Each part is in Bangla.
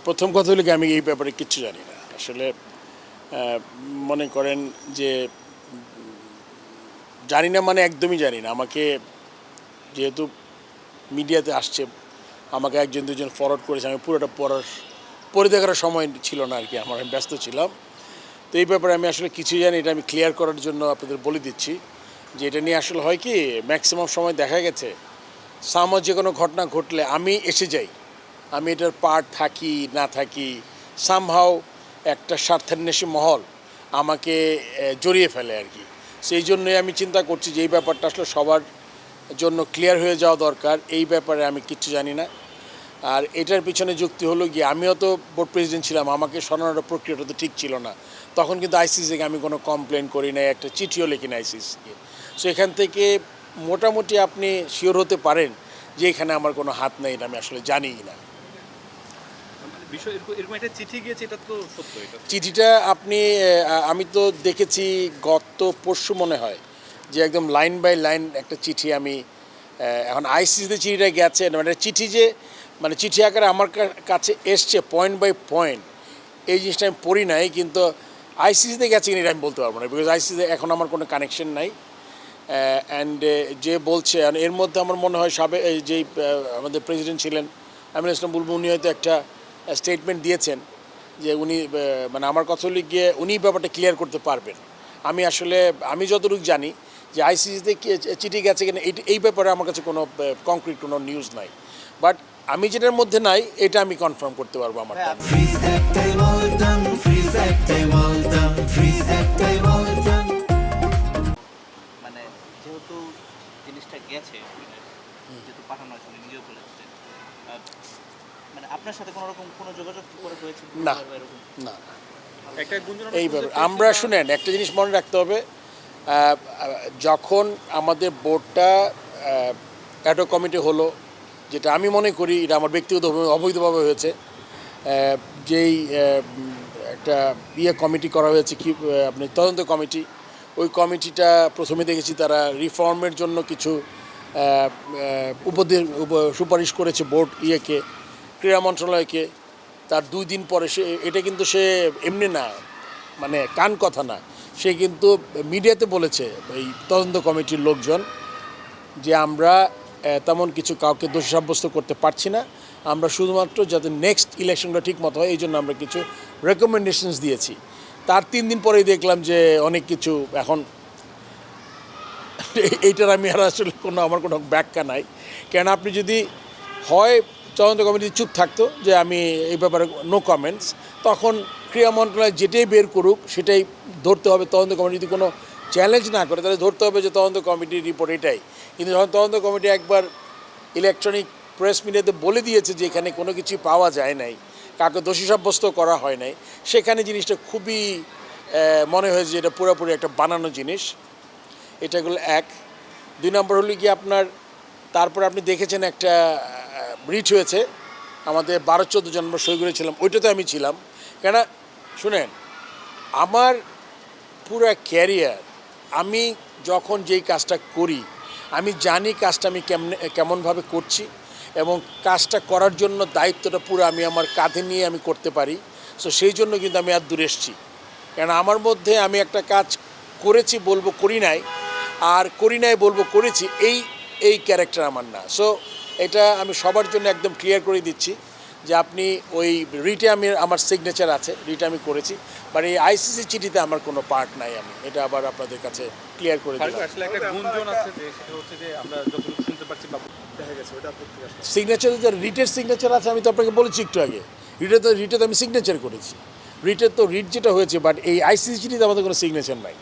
প্রথম কথা হলো কি আমি এই ব্যাপারে কিচ্ছু জানি না আসলে। মনে করেন যে জানি না মানে একদমই জানি না। আমাকে যেহেতু মিডিয়াতে আসছে, আমাকে একজন দুজন ফরওয়ার্ড করেছে, আমি পুরোটা পড়ে দেখার সময় ছিল না আর কি, আমি ব্যস্ত ছিলাম। তো এই ব্যাপারে আমি আসলে কিছুই জানি, এটা আমি ক্লিয়ার করার জন্য আপনাদের বলে দিচ্ছি যে এটা নিয়ে আসলে হয় কি ম্যাক্সিমাম সময় দেখা গেছে যে কোনো ঘটনা ঘটলে আমি এসে যাই, আমি এটার পার্ট থাকি না থাকি, সামহাও একটা স্বার্থান্বেষী মহল আমাকে জড়িয়ে ফেলে আর কি। সেই জন্যই আমি চিন্তা করছি যে এই ব্যাপারটা আসলে সবার জন্য ক্লিয়ার হয়ে যাওয়া দরকার। এই ব্যাপারে আমি কিচ্ছু জানি না। আর এটার পিছনে যুক্তি হলো গিয়ে আমিও তো বোর্ড প্রেসিডেন্ট ছিলাম, আমাকে সরানোর প্রক্রিয়াটা তো ঠিক ছিল না। তখন কিন্তু আইসিসিকে আমি কোনো কমপ্লেন করি নাই, একটা চিঠিও লিখি না আইসিসিকে। সো এখান থেকে মোটামুটি আপনি শিওর হতে পারেন যে এখানে আমার কোনো হাত নেই, এটা আমি আসলে জানিই না। চিঠিটা আপনি আমি তো দেখেছি গত পরশু মনে হয় যে একদম লাইন বাই লাইন একটা চিঠি আমি এখন আইসিসিতে চিঠিটা গেছে, মানে চিঠি যে মানে চিঠি আকারে আমার কাছে এসছে পয়েন্ট বাই পয়েন্ট, এই জিনিসটা আমি পড়ি নাই। কিন্তু আইসিসিতে গেছে কিনা এটা আমি বলতে পারবো না, বিকজ আইসিসিতে এখন আমার কোনো কানেকশন নাই। অ্যান্ড যে বলছে এর মধ্যে আমার মনে হয় যেই আমাদের প্রেসিডেন্ট ছিলেন আমিনুল ইসলাম বুলবুল, উনি হয়তো একটা স্টেটমেন্ট দিয়েছেন যে উনি মানে আমার কথা হলে গিয়ে উনি ব্যাপারটা ক্লিয়ার করতে পারবেন। আমি যতটুকু জানি যে আইসিসিতে চিঠি গেছে কিনা এই ব্যাপারে আমার কাছে কোনো কংক্রিট কোনো নিউজ নাই। বাট আমি যেটার মধ্যে নাই এটা আমি কনফার্ম করতে পারবো আমার। মানে যেহেতু জিনিসটা গেছে, যেহেতু পাঠানো হয়েছে, উনি নিজেও বলেছেন, মানে আপনার সাথে কোনো রকম কোনো যোগাযোগ করে হয়েছে না না এই ব্যাপারে আমরা শুনেন একটা জিনিস মনে রাখতে হবে, যখন আমাদের বোর্ডটা অ্যাডহক কমিটি হলো, যেটা আমি মনে করি এটা আমার ব্যক্তিগত অবৈধভাবে হয়েছে, যেই একটা কমিটি করা হয়েছে কি আপনি তদন্ত কমিটি, ওই কমিটিটা প্রথমে দেখেছি তারা রিফর্মের জন্য কিছু সুপারিশ করেছে বোর্ড ক্রীড়া মন্ত্রণালয়কে। তার 2 দিন পরে এটা কিন্তু সে এমনি না, মানে কান কথা না, সে কিন্তু মিডিয়াতে বলেছে এই তদন্ত কমিটির লোকজন যে আমরা তেমন কিছু কাউকে দোষী সাব্যস্ত করতে পারছি না, আমরা শুধুমাত্র যাতে নেক্সট ইলেকশনটা ঠিক মতো হয় এই জন্য আমরা কিছু রেকমেন্ডেশনস দিয়েছি। তার 3 দিন পরেই দেখলাম যে অনেক কিছু এখন এইটার আমি আর আসলে আমার কোনো ব্যাখ্যা নাই। কেন আপনি যদি হয় তদন্ত কমিটি চুপ থাকতো যে আমি এই ব্যাপারে নো কমেন্টস, তখন ক্রীড়া মন্ত্রণালয় যেটাই বের করুক সেটাই ধরতে হবে। তদন্ত কমিটি যদি কোনো চ্যালেঞ্জ না করে তাহলে ধরতে হবে যে তদন্ত কমিটির রিপোর্ট এটাই। কিন্তু যখন তদন্ত কমিটি একবার ইলেকট্রনিক প্রেস মিডিয়াতে বলে দিয়েছে যে এখানে কোনো কিছু পাওয়া যায় নাই, কাউকে দোষী সাব্যস্ত করা হয় নাই, সেখানে জিনিসটা খুবই মনে হয়েছে যে এটা পুরোপুরি একটা বানানো জিনিস। এটাগুলো 1। 2 নম্বর হলো কি আপনার তারপর আপনি দেখেছেন একটা রিচ হয়েছে, আমাদের 12-14 জন আমরা সই করেছিলাম, ওইটাতে আমি ছিলাম। কেন শুনেন, আমার পুরো ক্যারিয়ার আমি যখন যেই কাজটা করি আমি জানি কাজটা আমি কেমনভাবে করছি এবং কাজটা করার জন্য দায়িত্বটা পুরো আমি আমার কাঁধে নিয়ে আমি করতে পারি। সো সেই জন্য কিন্তু আমি আর দূরে এসেছি। কেন আমার মধ্যে আমি একটা কাজ করেছি বলবো করি নাই, আর করি নাই বলবো করেছি, এই ক্যারেক্টার আমার না। সো এটা আমি সবার জন্য একদম ক্লিয়ার করে দিচ্ছি যে আপনি ওই রিটে আমার সিগনেচার আছে, রিটে আমি করেছি, বাট এই আইসিসি চিঠিতে আমার কোনো পার্ট নাই। আমি এটা আবার আপনাদের কাছে ক্লিয়ার করে দিলাম। সিগনেচার রিটের সিগনেচার আছে, আমি তো আপনাকে বলেছি একটু আগে, রিটে তো আমি সিগনেচার করেছি। রিট যেটা হয়েছে, বাট এই আইসিসি চিঠিতে আমাদের কোনো সিগনেচার নাই,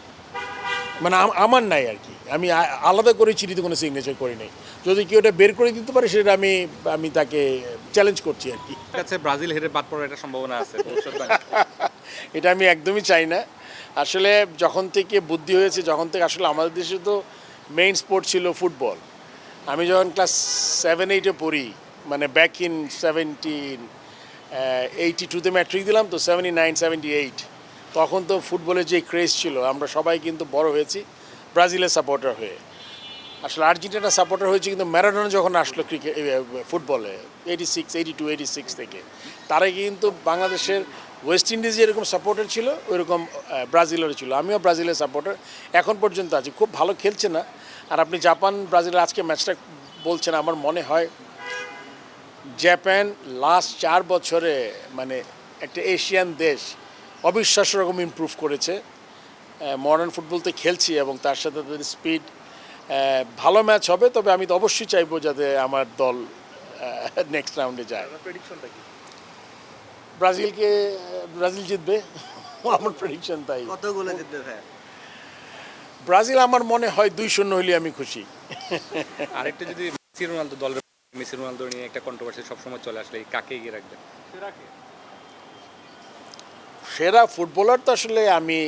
মানে আমার নাই আর কি। আমি আলাদা করে চিঠিতে কোনো সিগনেচার করি নাই। যদি কেউ ওটা বের করে দিতে পারে সেটা আমি তাকে চ্যালেঞ্জ করছি আর কি। ব্রাজিল হেরে বাদ পড়ার একটা সম্ভাবনা আছে এটা আমি একদমই চাই না। আসলে যখন থেকে বুদ্ধি হয়েছে, যখন থেকে আসলে আমাদের দেশে তো মেইন স্পোর্ট ছিল ফুটবল। আমি যখন ক্লাস 7-8-এ পড়ি, মানে ব্যাক ইন 82-তে ম্যাট্রিক দিলাম তো 79-78, তখন তো ফুটবলের যে ক্রেজ ছিল, আমরা সবাই কিন্তু বড় হয়েছি ব্রাজিলের সাপোর্টার হয়ে। আসলে আর্জেন্টিনা সাপোর্টার হয়েছে কিন্তু ম্যারাডোনা যখন আসলো ক্রিকেট ফুটবলে 86 থেকে তারা কিন্তু বাংলাদেশের ওয়েস্ট ইন্ডিজ যেরকম সাপোর্টার ছিল ওইরকম ব্রাজিলেরও ছিল। আমিও ব্রাজিলের সাপোর্টার এখন পর্যন্ত আছি। খুব ভালো খেলছে না। আর আপনি জাপান ব্রাজিলের আজকে ম্যাচটা বলছেন, আমার মনে হয় জাপান লাস্ট 4 বছরে মানে একটা এশিয়ান দেশ অবিশ্বাস্য রকম ইমপ্রুভ করেছে। মডার্ন ফুটবলতে খেলছি এবং তার সাথে তাদের স্পিড, ভালো ম্যাচ হবে। তবে আমি তো অবশ্যই চাইবো যাতে আমার দল নেক্সট রাউন্ডে যায়। ব্রাজিল জিতবে আমার প্রেডিকশন তাই। কত গোলে জিতবে ভাই? ব্রাজিল আমার মনে হয় 2-0 হলে আমি খুশি। আরেকটা যদি মেসি রোনালদো নিয়ে একটা কন্ট্রোভার্সি সবসময় চলে আসলে কাকে এগিয়ে রাখবেন? সেরা ফুটবলার তো আসলে আমি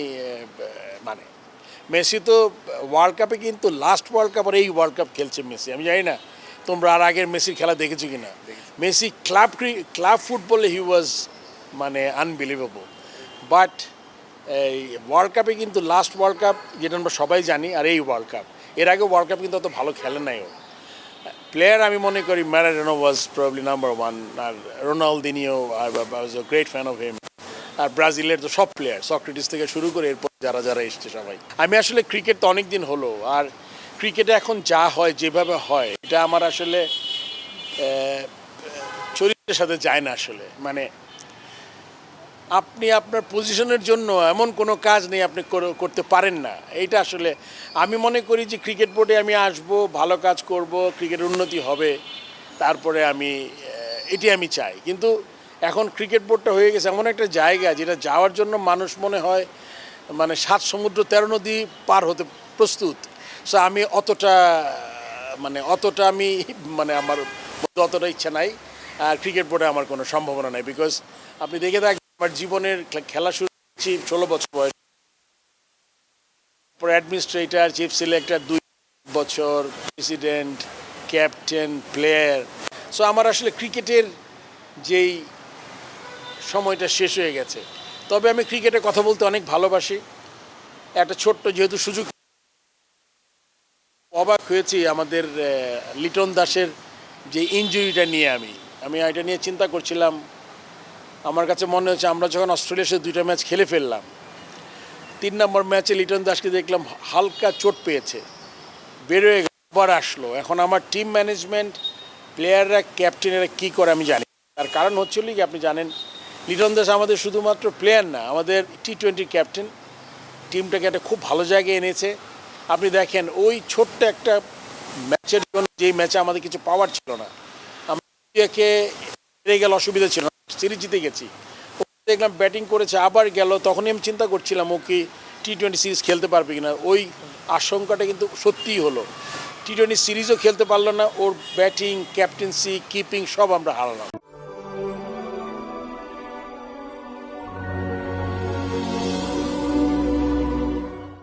মানে মেসি তো ওয়ার্ল্ড কাপে কিন্তু লাস্ট ওয়ার্ল্ড কাপ আর এই ওয়ার্ল্ড কাপ খেলছে মেসি। আমি জানি না তোমরা আর আগের মেসির খেলা দেখেছো কি না। মেসি ক্লাব ফুটবলে হি ওয়াজ মানে আনবিলিভেবল। বাট এই ওয়ার্ল্ড কাপে কিন্তু লাস্ট ওয়ার্ল্ড কাপ যেটা আমরা সবাই জানি আর এই ওয়ার্ল্ড কাপ, এর আগে ওয়ার্ল্ড কাপ কিন্তু অত ভালো খেলে নাই ও। প্লেয়ার আমি মনে করি ম্যারাডোনা ওয়াজ প্রবলি নাম্বার 1, আর Ronaldinho I was a great fan of him. আর ব্রাজিলের তো সব প্লেয়ার সক্রেটিস থেকে শুরু করে এরপর যারা যারা এসছে সবাই। আমি আসলে ক্রিকেট তো অনেক দিন হলো, আর ক্রিকেটে এখন যা হয় যেভাবে হয় এটা আমার আসলে চরিত্রের সাথে যায় না আসলে। মানে আপনি আপনার পজিশনের জন্য এমন কোনো কাজ নেই আপনি করতে পারেন না। এইটা আসলে আমি মনে করি যে ক্রিকেট বোর্ডে আমি আসব, ভালো কাজ করব, ক্রিকেটের উন্নতি হবে, তারপরে এটি আমি চাই। কিন্তু এখন ক্রিকেট বোর্ডটা হয়ে গেছে এমন একটা জায়গা যেটা যাওয়ার জন্য মানুষ মনে হয় মানে 7 সমুদ্র 13 নদী পার হতে প্রস্তুত। সো আমি অতটা আমি মানে আমার অতটা ইচ্ছা নাই। আর ক্রিকেট বোর্ডে আমার কোনো সম্ভাবনা নাই। বিকজ আপনি দেখে থাকবেন আমার জীবনের খেলা শুরু করেছি 16 বছর বয়স, পরে অ্যাডমিনিস্ট্রেটর, চিফ সিলেক্টর 2 বছর, প্রেসিডেন্ট, ক্যাপ্টেন, প্লেয়ার। সো আমার আসলে ক্রিকেটের যেই সময়টা শেষ হয়ে গেছে। তবে আমি ক্রিকেটে কথা বলতে অনেক ভালোবাসি। একটা ছোট্ট যেহেতু সুযোগ, অবাক হয়েছি আমাদের লিটন দাসের যে ইনজুরিটা নিয়ে আমি এটা নিয়ে চিন্তা করছিলাম। আমার কাছে মনে হচ্ছে আমরা যখন অস্ট্রেলিয়ার সাথে 2টা ম্যাচ খেলে ফেললাম, 3 নম্বর ম্যাচে লিটন দাসকে দেখলাম হালকা চোট পেয়েছে, বেরোয় আবার আসলো। এখন আমার টিম ম্যানেজমেন্ট, প্লেয়াররা, ক্যাপ্টেনেরা কী করে আমি জানি। তার কারণ হচ্ছিল কি আপনি জানেন, লিটন দাস আমাদের শুধুমাত্র প্লেয়ার না, আমাদের T20 ক্যাপ্টেন। টিমটাকে একটা খুব ভালো জায়গায় এনেছে। আপনি দেখেন ওই ছোট্ট একটা ম্যাচের জন্য, যেই ম্যাচে আমাদের কিছু পাওয়ার ছিল না, আমরা হেরে গেলে অসুবিধা ছিল না, সিরিজ জিতে গেছি। দেখলাম ব্যাটিং করেছে আবার গেল, তখনই আমি চিন্তা করছিলাম ও কি T20 সিরিজ খেলতে পারবে কিনা। ওই আশঙ্কাটা কিন্তু সত্যিই হলো। T20 সিরিজও খেলতে পারলো না, ওর ব্যাটিং, ক্যাপ্টেন্সি, কিপিং সব আমরা হারালাম।